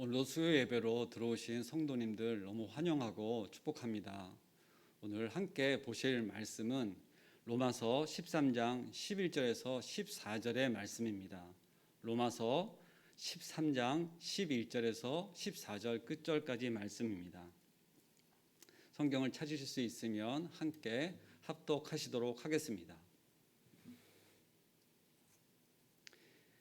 오늘도 수요 예배로 들어오신 성도님들 너무 환영하고 축복합니다. 오늘 함께 보실 말씀은 로마서 13장 11절에서 14절의 말씀입니다. 로마서 13장 11절에서 14절 끝절까지 말씀입니다. 성경을 찾으실 수 있으면 함께 합독하시도록 하겠습니다.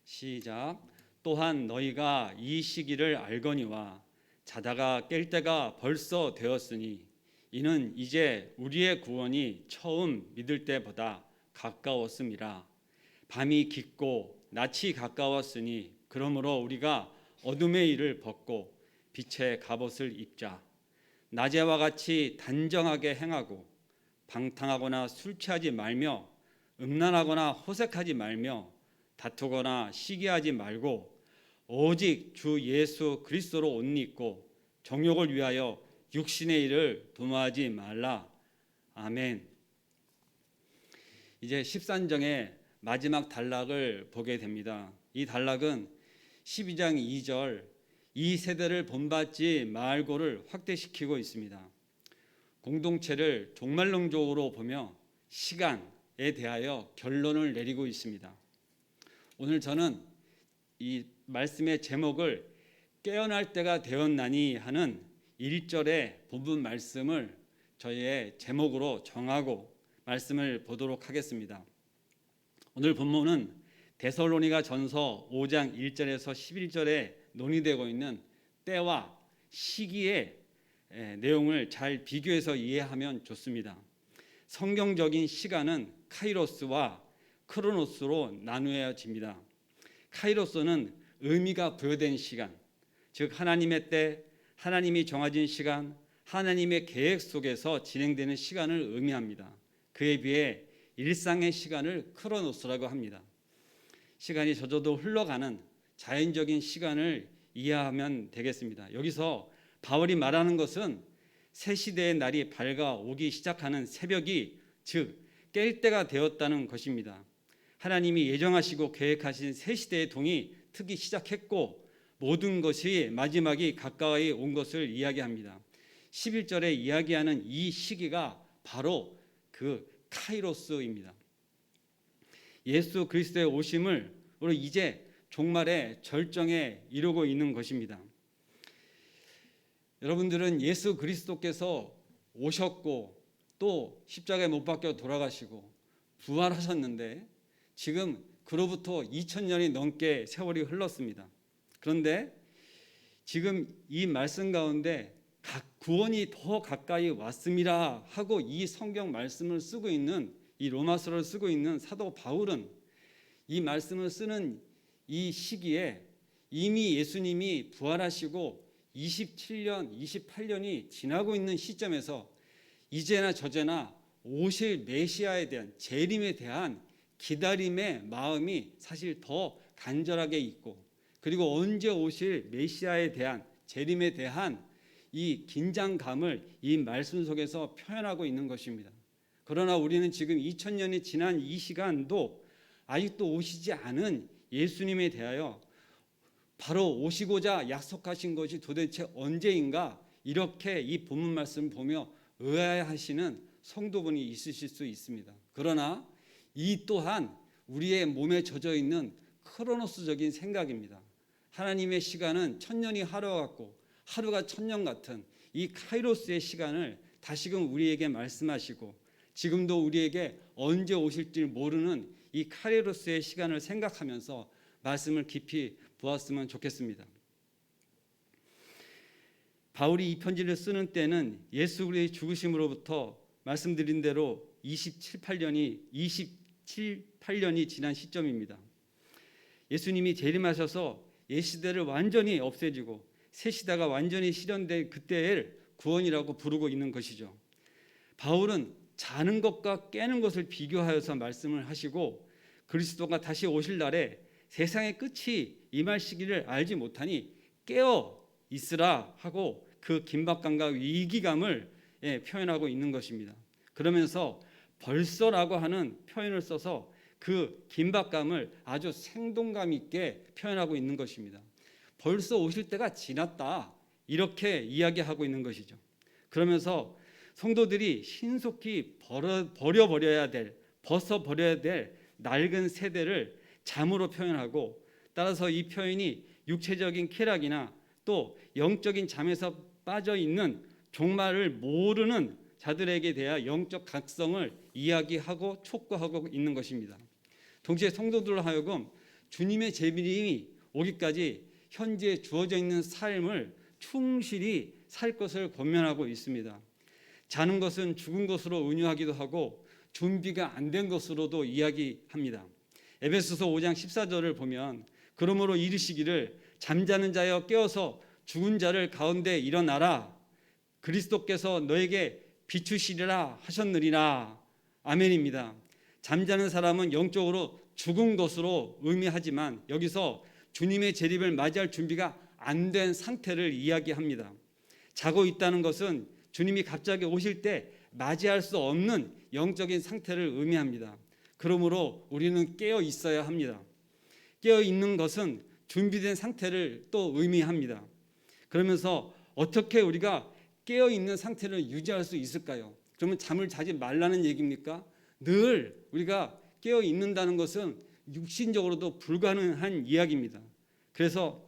시작. 또한 너희가 이 시기를 알거니와 자다가 깰 때가 벌써 되었으니 이는 이제 우리의 구원이 처음 믿을 때보다 가까웠음이라. 밤이 깊고 낯이 가까웠으니 그러므로 우리가 어둠의 일을 벗고 빛의 갑옷을 입자. 낮에와 같이 단정하게 행하고 방탕하거나 술 취하지 말며 음란하거나 호색하지 말며 다투거나 시기하지 말고 오직 주 예수 그리스도로 옷 입고 정욕을 위하여 육신의 일을 도모하지 말라. 아멘. 이제 13장의 마지막 단락을 보게 됩니다. 이 단락은 12장 2절 이 세대를 본받지 말고를 확대시키고 있습니다. 공동체를 종말론적으로 보며 시간에 대하여 결론을 내리고 있습니다. 오늘 저는 이 말씀의 제목을 깨어날 때가 되었나니 하는 1절의 본문 말씀을 저희의 제목으로 정하고 말씀을 보도록 하겠습니다. 오늘 본문은 데살로니가 전서 5장 1절에서 11절에 논의되고 있는 때와 시기의 내용을 잘 비교해서 이해하면 좋습니다. 성경적인 시간은 카이로스와 크로노스로 나누어집니다. 카이로스는 의미가 부여된 시간, 즉 하나님의 때, 하나님이 정해진 시간, 하나님의 계획 속에서 진행되는 시간을 의미합니다. 그에 비해 일상의 시간을 크로노스라고 합니다. 시간이 저절로 흘러가는 자연적인 시간을 이해하면 되겠습니다. 여기서 바울이 말하는 것은 새 시대의 날이 밝아오기 시작하는 새벽이 즉 깰 때가 되었다는 것입니다. 하나님이 예정하시고 계획하신 새 시대의 동이 트기 시작했고 모든 것이 마지막이 가까이 온 것을 이야기합니다. 11절에 이야기하는 이 시기가 바로 그 카이로스입니다. 예수 그리스도의 오심을 우리 이제 종말의 절정에 이르고 있는 것입니다. 여러분들은 예수 그리스도께서 오셨고 또 십자가에 못 박혀 돌아가시고 부활하셨는데 지금 그로부터 2000년이 넘게 세월이 흘렀습니다. 그런데 지금 이 말씀 가운데 구원이 더 가까이 왔음이라 하고 이 성경 말씀을 쓰고 있는 이 로마서를 쓰고 있는 사도 바울은 이 말씀을 쓰는 이 시기에 이미 예수님이 부활하시고 27년, 28년이 지나고 있는 시점에서 이제나 저제나 오실 메시아에 대한 재림에 대한 기다림의 마음이 사실 더 간절하게 있고 그리고 언제 오실 메시아에 대한 재림에 대한 이 긴장감을 이 말씀 속에서 표현하고 있는 것입니다. 그러나 우리는 지금 2000년이 지난 이 시간도 아직도 오시지 않은 예수님에 대하여 바로 오시고자 약속하신 것이 도대체 언제인가 이렇게 이 본문 말씀을 보며 의아해하시는 성도분이 있으실 수 있습니다. 그러나 이 또한 우리의 몸에 젖어 있는 크로노스적인 생각입니다. 하나님의 시간은 1000년이 하루와 같고 하루가 1000년 같은 이 카이로스의 시간을 다시금 우리에게 말씀하시고 지금도 우리에게 언제 오실지 모르는 이 카이로스의 시간을 생각하면서 말씀을 깊이 보았으면 좋겠습니다. 바울이 이 편지를 쓰는 때는 예수 그리스도의 죽으심으로부터 말씀드린 대로 27~28년이 지난 시점입니다. 예수님이 재림하셔서 옛시대를 완전히 없애지고 새 시대가 완전히 실현된 그때를 구원이라고 부르고 있는 것이죠. 바울은 자는 것과 깨는 것을 비교하여서 말씀을 하시고 그리스도가 다시 오실 날에 세상의 끝이 임할 시기를 알지 못하니 깨어 있으라 하고 그 긴박감과 위기감을 표현하고 있는 것입니다. 그러면서 벌써라고 하는 표현을 써서 그 긴박감을 아주 생동감 있게 표현하고 있는 것입니다. 벌써 오실 때가 지났다. 이렇게 이야기하고 있는 것이죠. 그러면서 성도들이 신속히 벗어버려야 될 낡은 세대를 잠으로 표현하고, 따라서 이 표현이 육체적인 쾌락이나 또 영적인 잠에서 빠져 있는 종말을 모르는 자들에게 대한 영적 각성을 이야기하고 촉구하고 있는 것입니다. 동시에 성도들로 하여금 주님의 재림이 오기까지 현재 주어져 있는 삶을 충실히 살 것을 권면하고 있습니다. 자는 것은 죽은 것으로 은유하기도 하고 준비가 안 된 것으로도 이야기합니다. 에베소서 5장 14절을 보면 그러므로 이르시기를 잠자는 자여 깨어서 죽은 자를 가운데 일어나라. 그리스도께서 너에게 비추시리라 하셨느니라. 아멘입니다. 잠자는 사람은 영적으로 죽은 것으로 의미하지만 여기서 주님의 재림을 맞이할 준비가 안 된 상태를 이야기합니다. 자고 있다는 것은 주님이 갑자기 오실 때 맞이할 수 없는 영적인 상태를 의미합니다. 그러므로 우리는 깨어 있어야 합니다. 깨어 있는 것은 준비된 상태를 또 의미합니다. 그러면서 어떻게 우리가 깨어 있는 상태를 유지할 수 있을까요? 그러면 잠을 자지 말라는 얘기입니까? 늘 우리가 깨어 있는다는 것은 육신적으로도 불가능한 이야기입니다. 그래서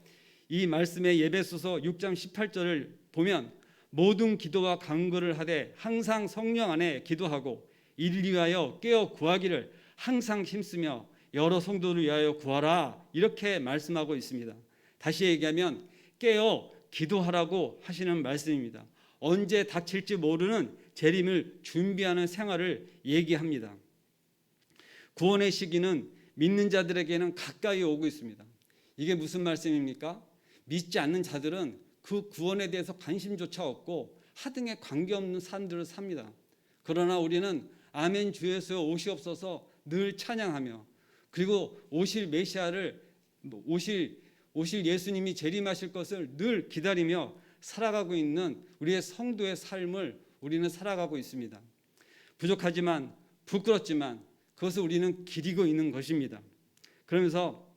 이 말씀의 에베소서 6장 18절을 보면 모든 기도와 간구를 하되 항상 성령 안에 기도하고 이를 위하여 깨어 구하기를 항상 힘쓰며 여러 성도를 위하여 구하라. 이렇게 말씀하고 있습니다. 다시 얘기하면 깨어 기도하라고 하시는 말씀입니다. 언제 닥칠지 모르는 재림을 준비하는 생활을 얘기합니다. 구원의 시기는 믿는 자들에게는 가까이 오고 있습니다. 이게 무슨 말씀입니까? 믿지 않는 자들은 그 구원에 대해서 관심조차 없고 하등에 관계없는 삶들을 삽니다. 그러나 우리는 아멘 주 예수여 오시옵소서 늘 찬양하며, 그리고 오실 메시아를 오실 예수님이 재림하실 것을 늘 기다리며 살아가고 있는 우리의 성도의 삶을 우리는 살아가고 있습니다. 부족하지만 부끄럽지만 그것을 우리는 기리고 있는 것입니다. 그러면서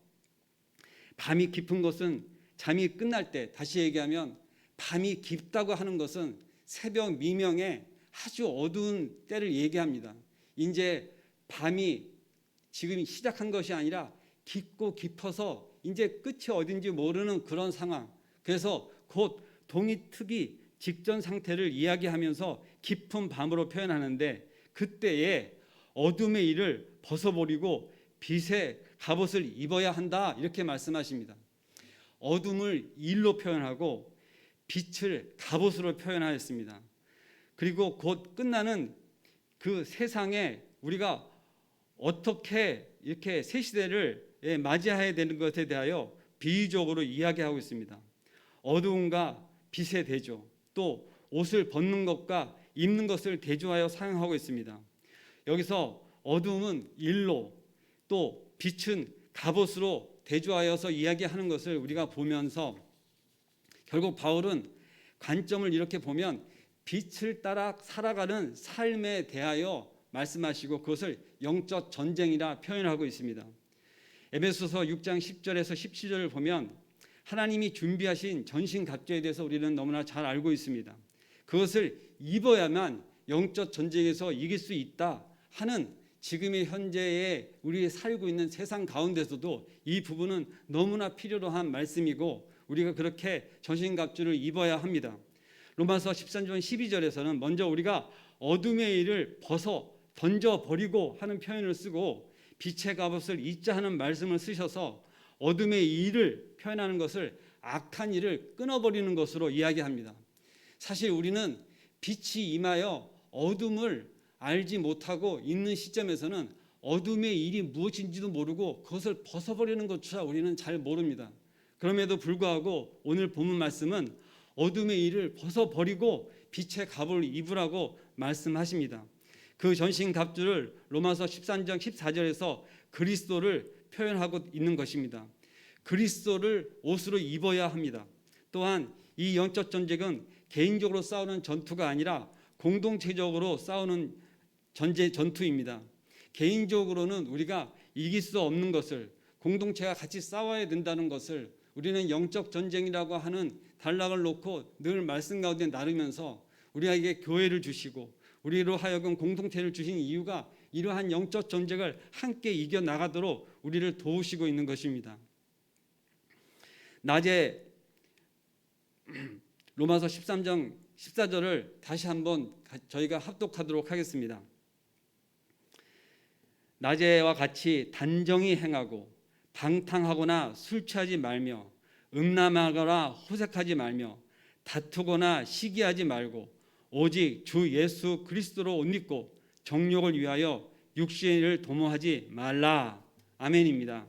밤이 깊은 것은 잠이 끝날 때, 다시 얘기하면 밤이 깊다고 하는 것은 새벽 미명에 아주 어두운 때를 얘기합니다. 이제 밤이 지금 시작한 것이 아니라 깊고 깊어서 이제 끝이 어딘지 모르는 그런 상황. 그래서 곧 동이 트기 직전 상태를 이야기하면서 깊은 밤으로 표현하는데, 그때에 어둠의 일을 벗어버리고 빛의 갑옷을 입어야 한다. 이렇게 말씀하십니다. 어둠을 일로 표현하고 빛을 갑옷으로 표현하였습니다. 그리고 곧 끝나는 그 세상에 우리가 어떻게 이렇게 새 시대를 맞이해야 되는 것에 대하여 비유적으로 이야기하고 있습니다. 어두움과 빛의 대조, 또 옷을 벗는 것과 입는 것을 대조하여 사용하고 있습니다. 여기서 어두움은 일로, 또 빛은 갑옷으로 대조하여서 이야기하는 것을 우리가 보면서 결국 바울은 관점을 이렇게 보면 빛을 따라 살아가는 삶에 대하여 말씀하시고 그것을 영적 전쟁이라 표현하고 있습니다. 에베소서 6장 10절에서 17절을 보면 하나님이 준비하신 전신갑주에 대해서 우리는 너무나 잘 알고 있습니다. 그것을 입어야만 영적 전쟁에서 이길 수 있다 하는 지금의 현재의 우리 살고 있는 세상 가운데서도 이 부분은 너무나 필요로 한 말씀이고 우리가 그렇게 전신갑주를 입어야 합니다. 로마서 13장 12절에서는 먼저 우리가 어둠의 일을 벗어 던져버리고 하는 표현을 쓰고 빛의 갑옷을 입자 하는 말씀을 쓰셔서 어둠의 일을 표현하는 것을 악한 일을 끊어버리는 것으로 이야기합니다. 사실 우리는 빛이 임하여 어둠을 알지 못하고 있는 시점에서는 어둠의 일이 무엇인지도 모르고 그것을 벗어버리는 것조차 우리는 잘 모릅니다. 그럼에도 불구하고 오늘 본문 말씀은 어둠의 일을 벗어버리고 빛의 갑옷을 입으라고 말씀하십니다. 그 전신 갑주를 로마서 13장 14절에서 그리스도를 표현하고 있는 것입니다. 그리스도를 옷으로 입어야 합니다. 또한 이 영적 전쟁은 개인적으로 싸우는 전투가 아니라 공동체적으로 싸우는 전투입니다. 개인적으로는 우리가 이길 수 없는 것을 공동체가 같이 싸워야 된다는 것을 우리는 영적 전쟁이라고 하는 단락을 놓고 늘 말씀 가운데 나르면서 우리에게 교회를 주시고 우리로 하여금 공동체를 주신 이유가 이러한 영적 전쟁을 함께 이겨나가도록 우리를 도우시고 있는 것입니다. 낮에 로마서 13장 14절을 다시 한번 저희가 합독하도록 하겠습니다. 낮에와 같이 단정히 행하고 방탕하거나 술 취하지 말며 음란하거나 호색하지 말며 다투거나 시기하지 말고 오직 주 예수 그리스도로 옷 입고 정욕을 위하여 육신을 도모하지 말라. 아멘입니다.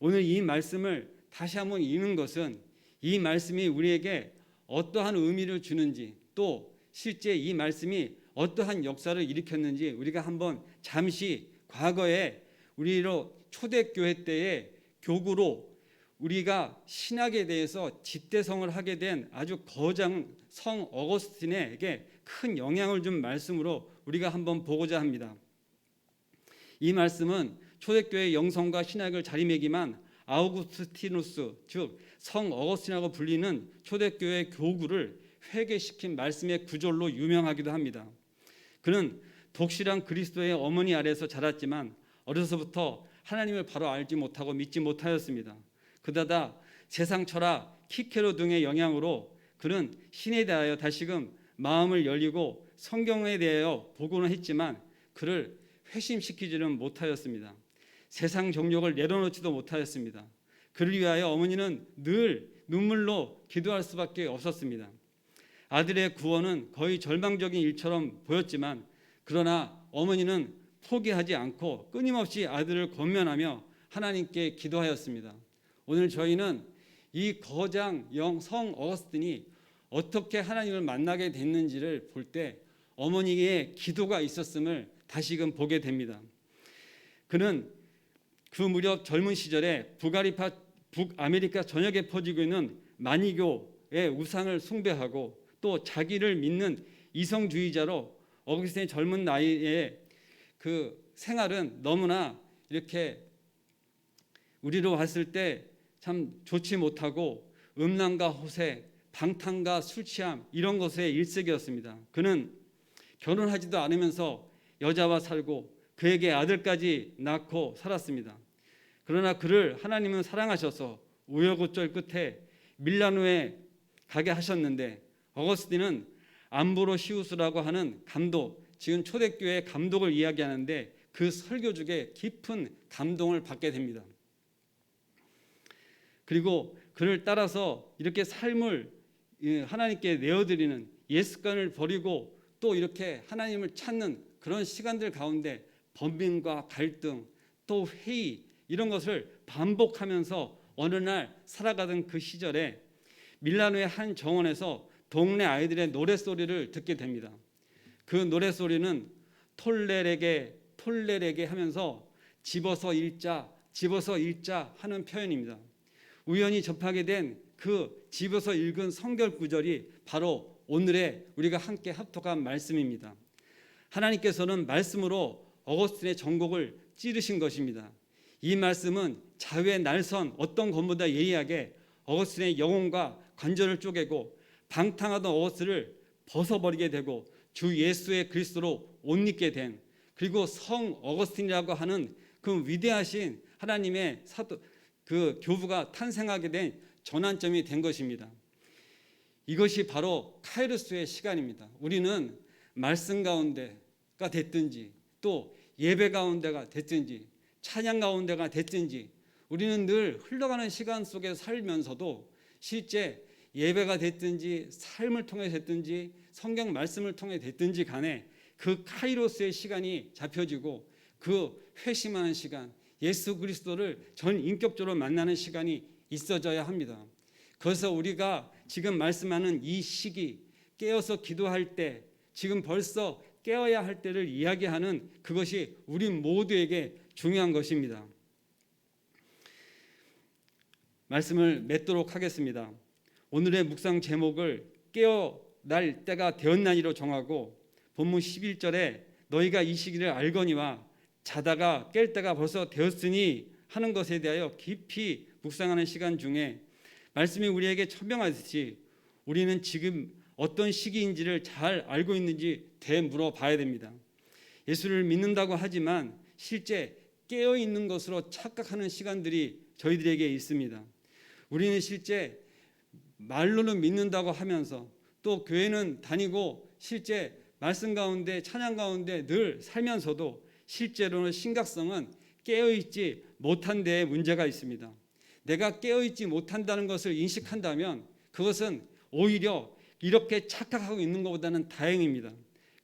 오늘 이 말씀을 다시 한번 읽는 것은 이 말씀이 우리에게 어떠한 의미를 주는지 또 실제 이 말씀이 어떠한 역사를 일으켰는지 우리가 한번 잠시 과거에 우리로 초대교회 때의 교구로 우리가 신학에 대해서 집대성을 하게 된 아주 거장 성 어거스틴에게 큰 영향을 준 말씀으로 우리가 한번 보고자 합니다. 이 말씀은 초대교회의 영성과 신학을 자리매김한 아우구스티누스 즉 성 어거스틴이라고 불리는 초대교회 교구를 회개시킨 말씀의 구절로 유명하기도 합니다. 그는 독실한 그리스도의 어머니 아래에서 자랐지만 어려서부터 하나님을 바로 알지 못하고 믿지 못하였습니다. 그러다 세상 철학, 키케로 등의 영향으로 그는 신에 대하여 다시금 마음을 열리고 성경에 대하여 보고는 했지만 그를 회심시키지는 못하였습니다. 세상 정욕을 내려놓지도 못하였습니다. 그를 위하여 어머니는 늘 눈물로 기도할 수밖에 없었습니다. 아들의 구원은 거의 절망적인 일처럼 보였지만 그러나 어머니는 포기하지 않고 끊임없이 아들을 권면하며 하나님께 기도하였습니다. 오늘 저희는 이 거장 성 어거스틴이 어떻게 하나님을 만나게 됐는지를 볼 때 어머니의 기도가 있었음을 다시금 보게 됩니다. 그는 그 무렵 젊은 시절에 북아메리카 전역에 퍼지고 있는 마니교의 우상을 숭배하고 또 자기를 믿는 이성주의자로 어거스틴의 젊은 나이에 그 생활은 너무나 이렇게 우리로 봤을 때 참 좋지 못하고 음란과 호색, 방탕과 술 취함 이런 것에 일색이었습니다. 그는 결혼하지도 않으면서 여자와 살고 그에게 아들까지 낳고 살았습니다. 그러나 그를 하나님은 사랑하셔서 우여곡절 끝에 밀라노에 가게 하셨는데 어거스틴은 암브로시우스라고 하는 감독, 지금 초대교회 감독을 이야기하는데 그 설교 중에 깊은 감동을 받게 됩니다. 그리고 그를 따라서 이렇게 삶을 하나님께 내어드리는 예습관을 버리고 또 이렇게 하나님을 찾는 그런 시간들 가운데 번민과 갈등 또 회의 이런 것을 반복하면서 어느 날 살아가던 그 시절에 밀라노의 한 정원에서 동네 아이들의 노랫소리를 듣게 됩니다. 그 노랫소리는 톨레레게 하면서 집어서 읽자 하는 표현입니다. 우연히 접하게 된 그 집어서 읽은 성경 구절이 바로 오늘의 우리가 함께 합독한 말씀입니다. 하나님께서는 말씀으로 어거스틴의 전곡을 찌르신 것입니다. 이 말씀은 자유의 날선 어떤 것보다 예리하게 어거스틴의 영혼과 관절을 쪼개고 방탕하던 어거스틴을 벗어버리게 되고 주 예수의 그리스도로 옷 입게 된 그리고 성 어거스틴이라고 하는 그 위대하신 하나님의 그 교부가 탄생하게 된 전환점이 된 것입니다. 이것이 바로 카이로스의 시간입니다. 우리는 말씀 가운데가 됐든지 또 예배 가운데가 됐든지 찬양 가운데가 됐든지 우리는 늘 흘러가는 시간 속에 살면서도 실제 예배가 됐든지 삶을 통해 됐든지 성경 말씀을 통해 됐든지 간에 그 카이로스의 시간이 잡혀지고 그 회심하는 시간 예수 그리스도를 전 인격적으로 만나는 시간이 있어져야 합니다. 그래서 우리가 지금 말씀하는 이 시기 깨어서 기도할 때 지금 벌써 깨어야 할 때를 이야기하는 그것이 우리 모두에게 중요한 것입니다. 말씀을 맺도록 하겠습니다. 오늘의 묵상 제목을 깨어날 때가 되었나니로 정하고 본문 11절에 너희가 이 시기를 알거니와 자다가 깰 때가 벌써 되었으니 하는 것에 대하여 깊이 묵상하는 시간 중에 말씀이 우리에게 천명하듯이 우리는 지금 어떤 시기인지를 잘 알고 있는지 되물어 봐야 됩니다. 예수를 믿는다고 하지만 실제 깨어 있는 것으로 착각하는 시간들이 저희들에게 있습니다. 우리는 실제 말로는 믿는다고 하면서 또 교회는 다니고 실제 말씀 가운데 찬양 가운데 늘 살면서도 실제로는 심각성은 깨어있지 못한 데에 문제가 있습니다. 내가 깨어있지 못한다는 것을 인식한다면 그것은 오히려 이렇게 착각하고 있는 것보다는 다행입니다.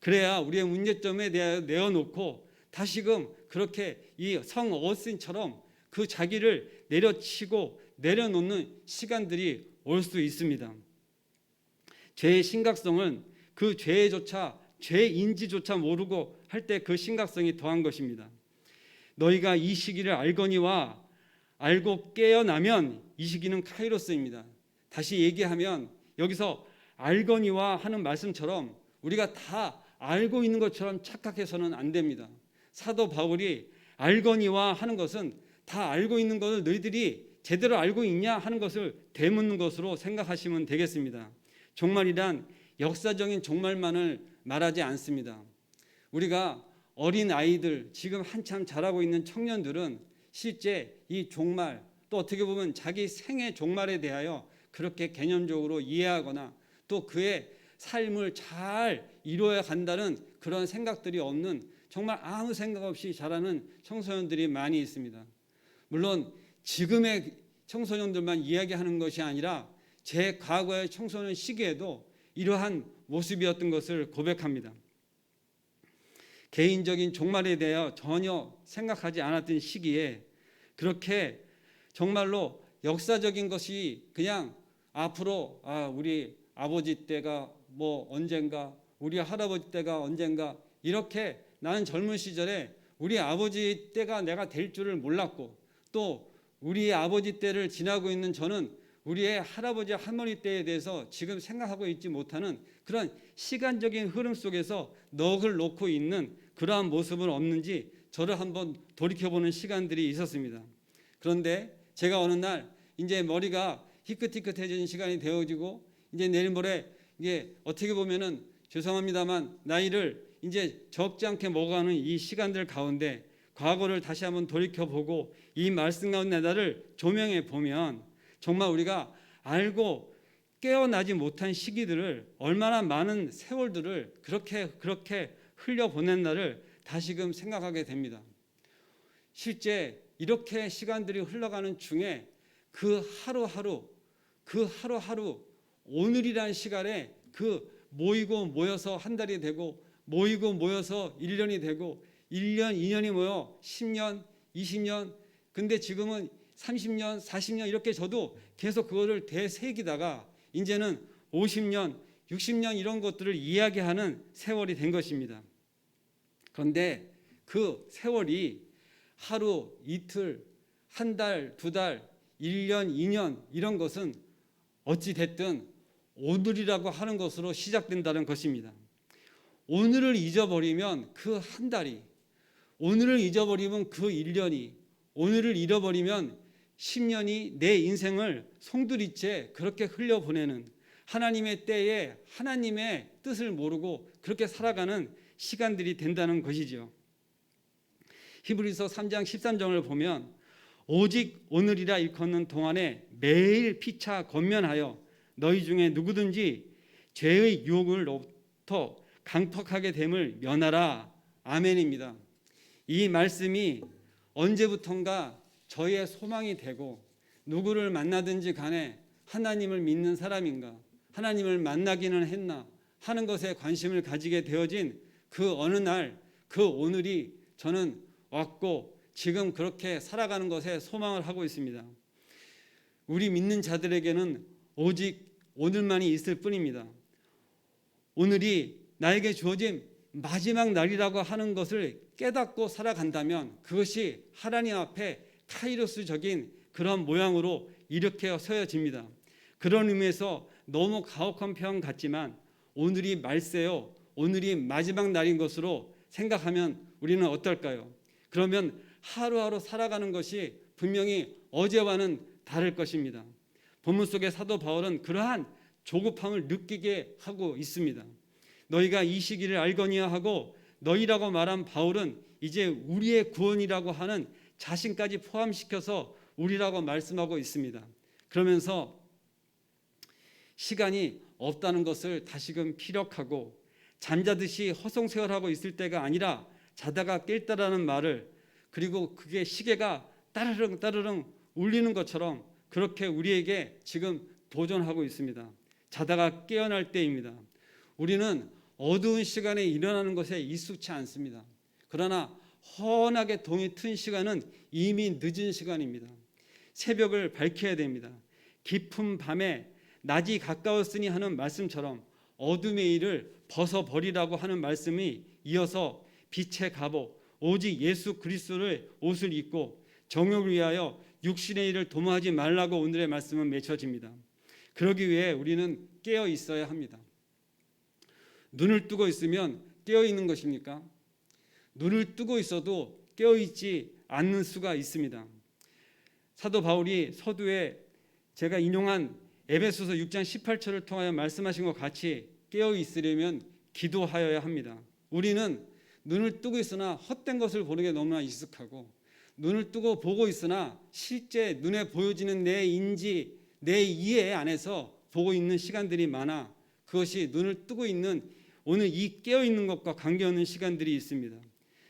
그래야 우리의 문제점에 대해 내어놓고 다시금 그렇게 이 성 어거스틴처럼 그 자기를 내려치고 내려놓는 시간들이 올 수 있습니다. 죄의 심각성은 그 죄 인지조차 모르고 할 때 그 심각성이 더한 것입니다. 너희가 이 시기를 알거니와 알고 깨어나면 이 시기는 카이로스입니다. 다시 얘기하면 여기서 알거니와 하는 말씀처럼 우리가 다 알고 있는 것처럼 착각해서는 안 됩니다. 사도 바울이 알거니와 하는 것은 다 알고 있는 것을 너희들이 제대로 알고 있냐 하는 것을 되묻는 것으로 생각하시면 되겠습니다. 종말이란 역사적인 종말만을 말하지 않습니다. 우리가 어린 아이들, 지금 한참 자라고 있는 청년들은 실제 이 종말, 또 어떻게 보면 자기 생의 종말에 대하여 그렇게 개념적으로 이해하거나 또 그의 삶을 잘 이루어야 간다는 그런 생각들이 없는, 정말 아무 생각 없이 자라는 청소년들이 많이 있습니다. 물론 지금의 청소년들만 이야기하는 것이 아니라 제 과거의 청소년 시기에도 이러한 모습이었던 것을 고백합니다. 개인적인 종말에 대하여 전혀 생각하지 않았던 시기에 그렇게 정말로 역사적인 것이 그냥 앞으로 우리 아버지 때가 뭐 언젠가, 우리 할아버지 때가 언젠가, 이렇게 나는 젊은 시절에 우리 아버지 때가 내가 될 줄을 몰랐고, 또 우리 아버지 때를 지나고 있는 저는 우리의 할아버지 할머니 때에 대해서 지금 생각하고 있지 못하는 그런 시간적인 흐름 속에서 넋을 놓고 있는 그러한 모습은 없는지 저를 한번 돌이켜보는 시간들이 있었습니다. 그런데 제가 어느 날 이제 머리가 희끗희끗해지는 시간이 되어지고, 이제 내일 모레 이게 어떻게 보면은 죄송합니다만 나이를 이제 적지 않게 먹어가는 이 시간들 가운데 과거를 다시 한번 돌이켜보고 이 말씀 가운데 나를 조명해 보면 정말 우리가 알고 깨어나지 못한 시기들을, 얼마나 많은 세월들을 그렇게 흘려보냈나를 다시금 생각하게 됩니다. 실제 이렇게 시간들이 흘러가는 중에 그 하루하루 오늘이라는 시간에 그 모이고 모여서 한 달이 되고 모이고 모여서 1년이 되고 1년, 2년이 모여 10년, 20년, 근데 지금은 30년, 40년 이렇게 저도 계속 그거를 되새기다가 이제는 50년, 60년 이런 것들을 이야기하는 세월이 된 것입니다. 그런데 그 세월이 하루, 이틀, 한 달, 두 달, 1년, 2년 이런 것은 어찌 됐든 오늘이라고 하는 것으로 시작된다는 것입니다. 오늘을 잊어버리면 그 한 달이, 오늘을 잊어버리면 그 1년이, 오늘을 잃어버리면 10년이 내 인생을 송두리째 그렇게 흘려보내는, 하나님의 때에 하나님의 뜻을 모르고 그렇게 살아가는 시간들이 된다는 것이죠. 히브리서 3장 13절을 보면 오직 오늘이라 일컫는 동안에 매일 피차 권면하여 너희 중에 누구든지 죄의 유혹을로부터 강팍하게 됨을 면하라. 아멘입니다. 이 말씀이 언제부턴가 저의 소망이 되고, 누구를 만나든지 간에 하나님을 믿는 사람인가, 하나님을 만나기는 했나 하는 것에 관심을 가지게 되어진 그 어느 날, 그 오늘이 저는 왔고 지금 그렇게 살아가는 것에 소망을 하고 있습니다. 우리 믿는 자들에게는 오직 오늘만이 있을 뿐입니다. 오늘이 나에게 주어진 마지막 날이라고 하는 것을 깨닫고 살아간다면 그것이 하나님 앞에 카이로스적인 그런 모양으로 일으켜 서여집니다. 그런 의미에서 너무 가혹한 표현 같지만 오늘이 말세요, 오늘이 마지막 날인 것으로 생각하면 우리는 어떨까요? 그러면 하루하루 살아가는 것이 분명히 어제와는 다를 것입니다. 본문 속의 사도 바울은 그러한 조급함을 느끼게 하고 있습니다. 너희가 이 시기를 알거니와 하고 너희라고 말한 바울은 이제 우리의 구원이라고 하는 자신까지 포함시켜서 우리라고 말씀하고 있습니다. 그러면서 시간이 없다는 것을 다시금 피력하고 잠자듯이 허송세월하고 있을 때가 아니라 자다가 깰다라는 말을, 그리고 그게 시계가 따르릉 따르릉 울리는 것처럼 그렇게 우리에게 지금 도전하고 있습니다. 자다가 깨어날 때입니다. 우리는 어두운 시간에 일어나는 것에 익숙치 않습니다. 그러나 환하게 동이 튼 시간은 이미 늦은 시간입니다. 새벽을 밝혀야 됩니다. 깊은 밤에 낮이 가까웠으니 하는 말씀처럼 어둠의 일을 벗어버리라고 하는 말씀이 이어서 빛의 갑옷 오직 예수 그리스도의 옷을 입고 정욕을 위하여 육신의 일을 도모하지 말라고 오늘의 말씀은 맺혀집니다. 그러기 위해 우리는 깨어 있어야 합니다. 눈을 뜨고 있으면 깨어 있는 것입니까? 눈을 뜨고 있어도 깨어 있지 않는 수가 있습니다. 사도 바울이 서두에 제가 인용한 에베소서 6장 18절을 통하여 말씀하신 것 같이 깨어 있으려면 기도하여야 합니다. 우리는 눈을 뜨고 있으나 헛된 것을 보는 게 너무나 익숙하고, 눈을 뜨고 보고 있으나 실제 눈에 보여지는 내 인지, 내 이해 안에서 보고 있는 시간들이 많아 그것이 눈을 뜨고 있는 오늘 이 깨어있는 것과 관계없는 시간들이 있습니다.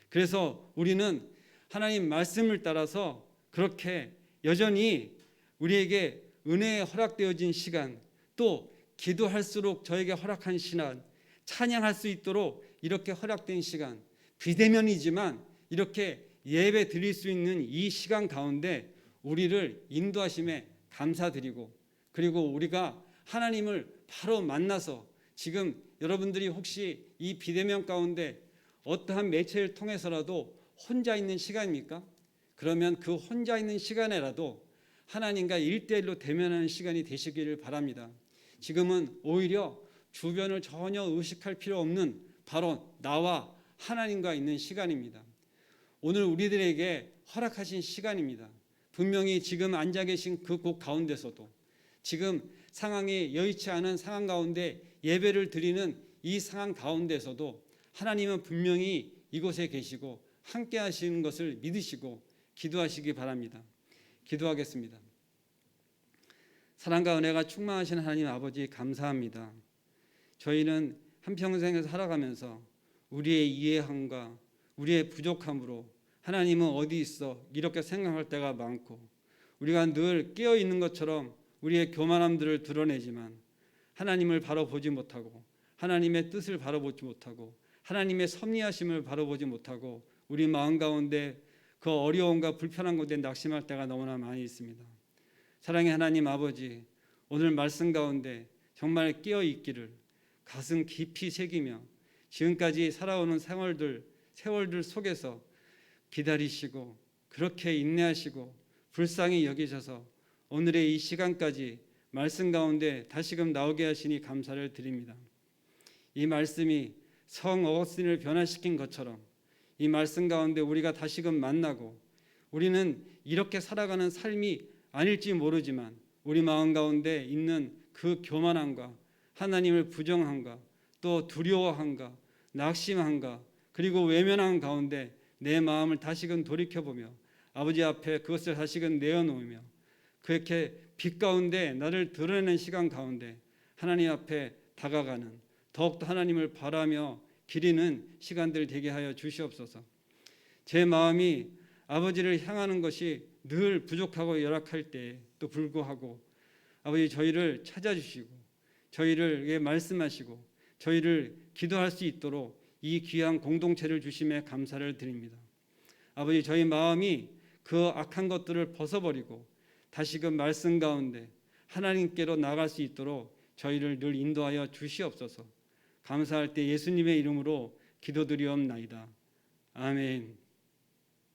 그래서 우리는 하나님 말씀을 따라서 그렇게 여전히 우리에게 은혜에 허락되어진 시간, 또 기도할수록 저에게 허락한 시간, 찬양할 수 있도록 이렇게 허락된 시간, 비대면이지만 이렇게 예배 드릴 수 있는 이 시간 가운데 우리를 인도하심에 감사드리고, 그리고 우리가 하나님을 바로 만나서, 지금 여러분들이 혹시 이 비대면 가운데 어떠한 매체를 통해서라도 혼자 있는 시간입니까? 그러면 그 혼자 있는 시간에라도 하나님과 1대1로 대면하는 시간이 되시기를 바랍니다. 지금은 오히려 주변을 전혀 의식할 필요 없는 바로 나와 하나님과 있는 시간입니다. 오늘 우리들에게 허락하신 시간입니다. 분명히 지금 앉아 계신 그 곳 가운데서도, 지금 상황이 여의치 않은 상황 가운데 예배를 드리는 이 상황 가운데서도 하나님은 분명히 이곳에 계시고 함께 하시는 것을 믿으시고 기도하시기 바랍니다. 기도하겠습니다. 사랑과 은혜가 충만하신 하나님 아버지, 감사합니다. 저희는 한평생을 살아가면서 우리의 이해함과 우리의 부족함으로 하나님은 어디 있어 이렇게 생각할 때가 많고, 우리가 늘 깨어있는 것처럼 우리의 교만함들을 드러내지만 하나님을 바로 보지 못하고, 하나님의 뜻을 바로 보지 못하고, 하나님의 섭리하심을 바로 보지 못하고 우리 마음 가운데 그 어려움과 불편한 곳에 낙심할 때가 너무나 많이 있습니다. 사랑의 하나님 아버지, 오늘 말씀 가운데 정말 깨어있기를 가슴 깊이 새기며 지금까지 살아오는 세월들 속에서 기다리시고 그렇게 인내하시고 불쌍히 여기셔서 오늘의 이 시간까지 말씀 가운데 다시금 나오게 하시니 감사를 드립니다. 이 말씀이 성 어거스틴을 변화시킨 것처럼 이 말씀 가운데 우리가 다시금 만나고, 우리는 이렇게 살아가는 삶이 아닐지 모르지만 우리 마음 가운데 있는 그 교만함과 하나님을 부정함과 또 두려워함과 낙심함과 그리고 외면함 가운데 내 마음을 다시금 돌이켜보며 아버지 앞에 그것을 다시금 내어놓으며 그렇게 빛 가운데 나를 드러내는 시간 가운데 하나님 앞에 다가가는, 더욱더 하나님을 바라며 기리는 시간들 되게 하여 주시옵소서. 제 마음이 아버지를 향하는 것이 늘 부족하고 열악할 때에도 불구하고 아버지 저희를 찾아주시고 저희를 말씀하시고 저희를 기도할 수 있도록 이 귀한 공동체를 주심에 감사를 드립니다. 아버지, 저희 마음이 그 악한 것들을 벗어버리고 다시금 말씀 가운데 하나님께로 나갈 수 있도록 저희를 늘 인도하여 주시옵소서. 감사할 때 예수님의 이름으로 기도드리옵나이다. 아멘.